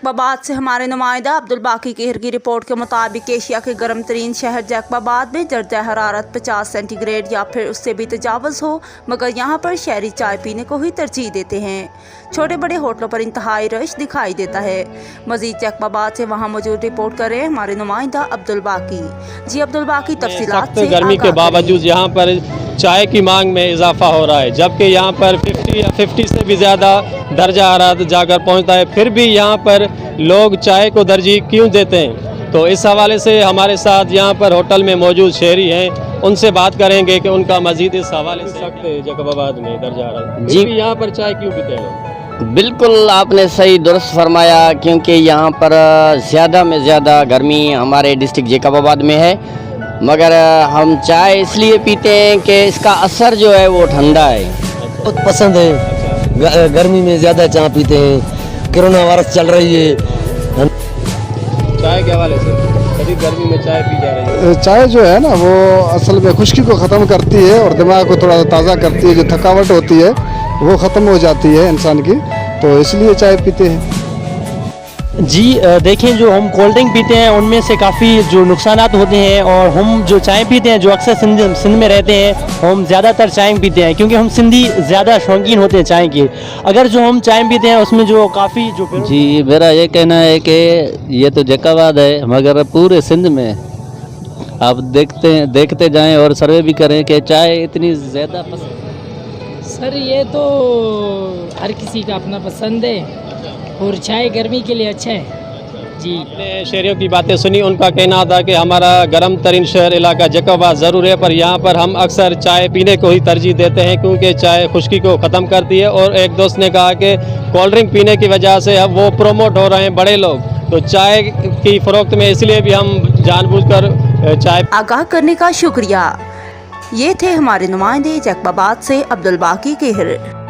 जैकबाबाद से हमारे नुमाइंदा अब्दुल बाकी कहर की रिपोर्ट के मुताबिक एशिया के गर्म तरीन शहर जैकबाबाद में दर्जा हरारत 50 सेंटीग्रेड या फिर उससे भी तजावज़ हो, मगर यहाँ पर शहरी चाय पीने को ही तरजीह देते हैं। छोटे बड़े होटलों पर इंतहाई रश दिखाई देता है। मजीद जैकबाबाद से वहाँ मौजूद रिपोर्ट कर रहे हैं हमारे नुमाइंदा अब्दुल बाकी। जी अब्दुल बाकी, तफसीलात से। गर्मी के बावजूद यहाँ पर चाय की मांग में इजाफा हो रहा है, जबकि यहाँ पर 50 से भी ज़्यादा दर्जा हरारत जाकर पहुँचता है, फिर भी यहाँ पर लोग चाय को तरजीह क्यों देते हैं। तो इस हवाले से हमारे साथ यहाँ पर होटल में मौजूद शहरी हैं, उनसे बात करेंगे कि उनका मजीद इस हवाले से जैकबाबाद में दर्जा हरारत जी यहाँ पर चाय क्यों पीते हैं। बिल्कुल आपने सही दुरुस्त फरमाया, क्योंकि यहाँ पर ज़्यादा में ज़्यादा गर्मी हमारे डिस्ट्रिक्ट जैकबाबाद में है, मगर हम चाय इसलिए पीते हैं कि इसका असर जो है वो ठंडा है। बहुत पसंद है, गर्मी में ज़्यादा चाय पीते हैं, कोरोना वायरस चल रही है। चाय के हवाले से कभी गर्मी में चाय पी जा रही है। चाय जो है ना वो असल में खुश्की को ख़त्म करती है और दिमाग को थोड़ा ताज़ा करती है, जो थकावट होती है वो ख़त्म हो जाती है इंसान की, तो इसलिए चाय पीते हैं। जी देखें, जो हम कोल्ड ड्रिंक पीते हैं उनमें से काफ़ी जो नुकसानात होते हैं, और हम जो चाय पीते हैं, जो अक्सर सिंध में रहते हैं, हम ज़्यादातर चाय पीते हैं क्योंकि हम सिंधी ज़्यादा शौकीन होते हैं चाय के। अगर जो हम चाय पीते हैं उसमें जो काफ़ी जो जी मेरा ये कहना है कि ये तो जैकबाबाद है, मगर पूरे सिंध में आप देखते जाएं और सर्वे भी करें कि चाय इतनी ज़्यादा पसंद। सर ये तो हर किसी का अपना पसंद है, और चाय गर्मी के लिए अच्छा है। जी अपने शहरियों की बातें सुनी, उनका कहना था कि हमारा गर्म तरीन शहर इलाका जैकबाबाद ज़रूर है, पर यहाँ पर हम अक्सर चाय पीने को ही तरजीह देते हैं क्योंकि चाय खुश्की को ख़त्म करती है। और एक दोस्त ने कहा कि कोल्ड ड्रिंक पीने की वजह से अब वो प्रोमोट हो रहे हैं बड़े लोग, तो चाय की फ़रोख्त में इसलिए भी हम जानबूझकर चाय आगाह करने का शुक्रिया। ये थे हमारे नुमाइंदे जैकबाबाद से अब्दुल बाकी कहर।